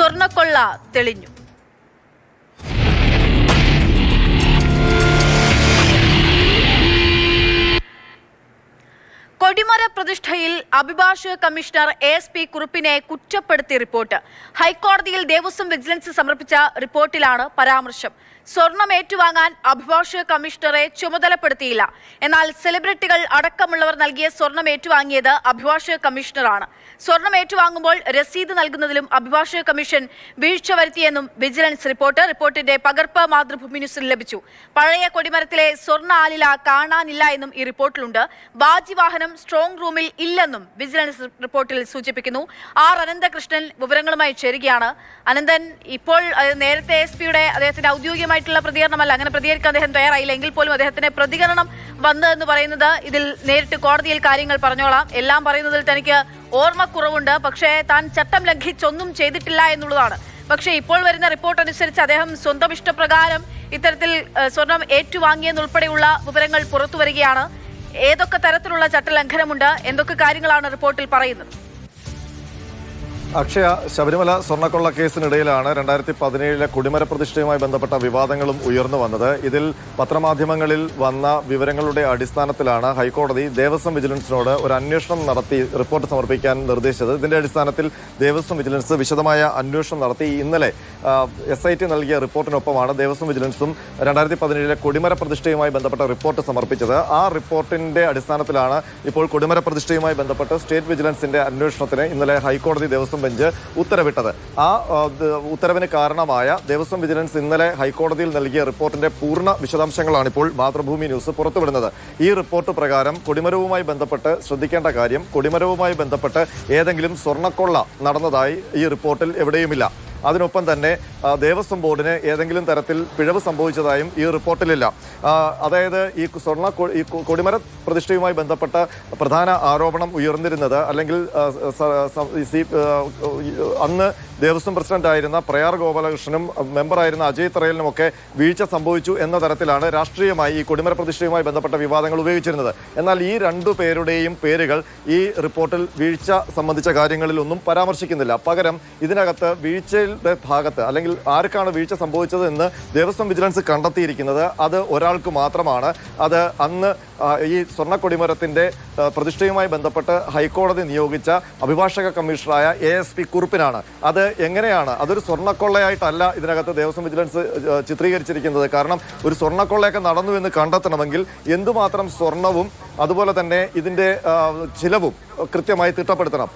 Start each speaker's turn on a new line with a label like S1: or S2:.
S1: സ്വർണ്ണക്കൊള്ള തെളിഞ്ഞു. കൊടിമര പ്രതിഷ്ഠയിൽ അഭിഭാഷക കമ്മീഷണർ ASP കുറുപ്പിനെ കുറ്റപ്പെടുത്തിയ റിപ്പോർട്ട് ഹൈക്കോടതിയിൽ ദേവസ്വം വിജിലൻസ് സമർപ്പിച്ച റിപ്പോർട്ടിലാണ് പരാമർശം. സ്വർണം ഏറ്റുവാങ്ങാൻ അഭിഭാഷക കമ്മീഷണറെ ചുമതലപ്പെടുത്തിയില്ല. എന്നാൽ സെലിബ്രിറ്റികൾ അടക്കമുള്ളവർ നൽകിയ സ്വർണം ഏറ്റുവാങ്ങിയത് അഭിഭാഷക കമ്മീഷണറാണ്. സ്വർണം ഏറ്റുവാങ്ങുമ്പോൾ രസീത് നൽകുന്നതിലും അഭിഭാഷക കമ്മീഷൻ വീഴ്ച വരുത്തിയെന്നും വിജിലൻസ് റിപ്പോർട്ടിന്റെ പകർപ്പ് മാതൃഭൂമി ന്യൂസിൽ ലഭിച്ചു. പഴയ കൊടിമരത്തിലെ സ്വർണ്ണ ആലില കാണാനില്ല എന്നും ഈ റിപ്പോർട്ടിലുണ്ട്. ബാജിവാഹനം സ്ട്രോങ് റൂമിൽ ഇല്ലെന്നും വിജിലൻസ് റിപ്പോർട്ടിൽ സൂചിപ്പിക്കുന്നു. അനന്തകൃഷ്ണൻ വിവരങ്ങളുമായി ചേരുകയാണ്. അനന്തൻ, ഇപ്പോൾ നേരത്തെ ASPയുടെ അദ്ദേഹത്തിന്റെ ഔദ്യോഗികമായിട്ടുള്ള പ്രതികരണമല്ല, അങ്ങനെ പ്രതികരിക്കാൻ അദ്ദേഹം തയ്യാറായില്ല എങ്കിൽ പോലും അദ്ദേഹത്തിന്റെ പ്രതികരണം വന്നതെന്ന് പറയുന്നത് ഇതിൽ നേരിട്ട് കോടതിയിൽ കാര്യങ്ങൾ പറഞ്ഞോളാം, എല്ലാം പറയുന്നതിൽ തനിക്ക് ഓർമ്മക്കുറവുണ്ട്, പക്ഷേ താൻ ചട്ടം ലംഘിച്ചൊന്നും ചെയ്തിട്ടില്ല എന്നുള്ളതാണ്. പക്ഷേ ഇപ്പോൾ വരുന്ന റിപ്പോർട്ട് അനുസരിച്ച് അദ്ദേഹം സ്വന്തം ഇഷ്ടപ്രകാരം ഇത്തരത്തിൽ സ്വർണം ഏറ്റുവാങ്ങിയെന്നുൾപ്പെടെയുള്ള വിവരങ്ങൾ പുറത്തു വരികയാണ്. ഏതൊക്കെ തരത്തിലുള്ള ചട്ടലംഘനമുണ്ട്, എന്തൊക്കെ കാര്യങ്ങളാണ് റിപ്പോർട്ടിൽ പറയുന്നത്?
S2: അക്ഷയ, ശബരിമല സ്വർണ്ണക്കൊള്ള കേസിനിടയിലാണ് 2017 കൊടിമര പ്രതിഷ്ഠയുമായി ബന്ധപ്പെട്ട വിവാദങ്ങളും ഉയർന്നു വന്നത്. ഇതിൽ പത്രമാധ്യമങ്ങളിൽ വന്ന വിവരങ്ങളുടെ അടിസ്ഥാനത്തിലാണ് ഹൈക്കോടതി ദേവസ്വം വിജിലൻസിനോട് ഒരു അന്വേഷണം നടത്തി റിപ്പോർട്ട് സമർപ്പിക്കാൻ നിർദ്ദേശിച്ചത്. ഇതിന്റെ അടിസ്ഥാനത്തിൽ ദേവസ്വം വിജിലൻസ് വിശദമായ അന്വേഷണം നടത്തി. ഇന്നലെ SIT നൽകിയ റിപ്പോർട്ടിനൊപ്പമാണ് ദേവസ്വം വിജിലൻസും 2017 കൊടിമര പ്രതിഷ്ഠയുമായി ബന്ധപ്പെട്ട റിപ്പോർട്ട് സമർപ്പിച്ചത്. ആ റിപ്പോർട്ടിന്റെ അടിസ്ഥാനത്തിലാണ് ഇപ്പോൾ കൊടിമര പ്രതിഷ്ഠയുമായി ബന്ധപ്പെട്ട് സ്റ്റേറ്റ് വിജിലൻസിന്റെ അന്വേഷണത്തിന് ഇന്നലെ ഹൈക്കോടതി ദേവസ്വം ബെഞ്ച് ഉത്തരവിട്ടത്. ആ ഉത്തരവിന് കാരണമായ ദേവസ്വം വിജിലൻസ് ഇന്നലെ ഹൈക്കോടതിയിൽ നൽകിയ റിപ്പോർട്ടിന്റെ പൂർണ്ണ വിശദാംശങ്ങളാണ് ഇപ്പോൾ മാതൃഭൂമി ന്യൂസ് പുറത്തുവിടുന്നത്. ഈ റിപ്പോർട്ട് പ്രകാരം കൊടിമരവുമായി ബന്ധപ്പെട്ട് ശ്രദ്ധിക്കേണ്ട കാര്യം, കൊടിമരവുമായി ബന്ധപ്പെട്ട് ഏതെങ്കിലും സ്വർണ്ണക്കൊള്ള നടന്നതായി ഈ റിപ്പോർട്ടിൽ എവിടെയുമില്ല. അതിനൊപ്പം തന്നെ ദേവസ്വം ബോർഡിന് ഏതെങ്കിലും തരത്തിൽ പിഴവ് സംഭവിച്ചതായും ഈ റിപ്പോർട്ടിലില്ല. അതായത് ഈ കൊടിമര പ്രതിഷ്ഠയുമായി ബന്ധപ്പെട്ട പ്രധാന ആരോപണം ഉയർന്നിരുന്നത്, അല്ലെങ്കിൽ അന്ന് ദേവസ്വം പ്രസിഡന്റായിരുന്ന പ്രയാർ ഗോപാലകൃഷ്ണനും മെമ്പറായിരുന്ന അജയ് തറയലിനുമൊക്കെ വീഴ്ച സംഭവിച്ചു എന്ന തരത്തിലാണ് രാഷ്ട്രീയമായി ഈ കൊടിമര പ്രതിഷ്ഠയുമായി ബന്ധപ്പെട്ട വിവാദങ്ങൾ ഉപയോഗിച്ചിരുന്നത്. എന്നാൽ ഈ രണ്ടു പേരുടെയും പേരുകൾ ഈ റിപ്പോർട്ടിൽ വീഴ്ച സംബന്ധിച്ച കാര്യങ്ങളിൽ ഒന്നും പരാമർശിക്കുന്നില്ല. പകരം ഇതിനകത്ത് വീഴ്ചയുടെ ഭാഗത്ത്, അല്ലെങ്കിൽ ആർക്കാണ് വീഴ്ച സംഭവിച്ചത് എന്ന് ദേവസ്വം വിജിലൻസ് കണ്ടെത്തിയിരിക്കുന്നത് അത് ഒരാൾക്ക് മാത്രമാണ്. അത് അന്ന് ഈ സ്വർണ്ണക്കൊടിമരത്തിന്റെ പ്രതിഷ്ഠയുമായി ബന്ധപ്പെട്ട് ഹൈക്കോടതി നിയോഗിച്ച അഭിഭാഷക കമ്മീഷണറായ ASP കുറുപ്പിനാണ്. അത് എങ്ങനെയാണ്, അതൊരു സ്വർണ്ണക്കൊള്ളയായിട്ടല്ല ഇതിനകത്ത് ദേവസ്വം വിജിലൻസ് ചിത്രീകരിച്ചിരിക്കുന്നത്. കാരണം ഒരു സ്വർണ്ണക്കൊള്ളയൊക്കെ നടന്നു എന്ന് കണ്ടെത്തണമെങ്കിൽ എന്തുമാത്രം സ്വർണവും അതുപോലെ തന്നെ ഇതിന്റെ ചിലവും കൃത്യമായി തിട്ടപ്പെടുത്തണം.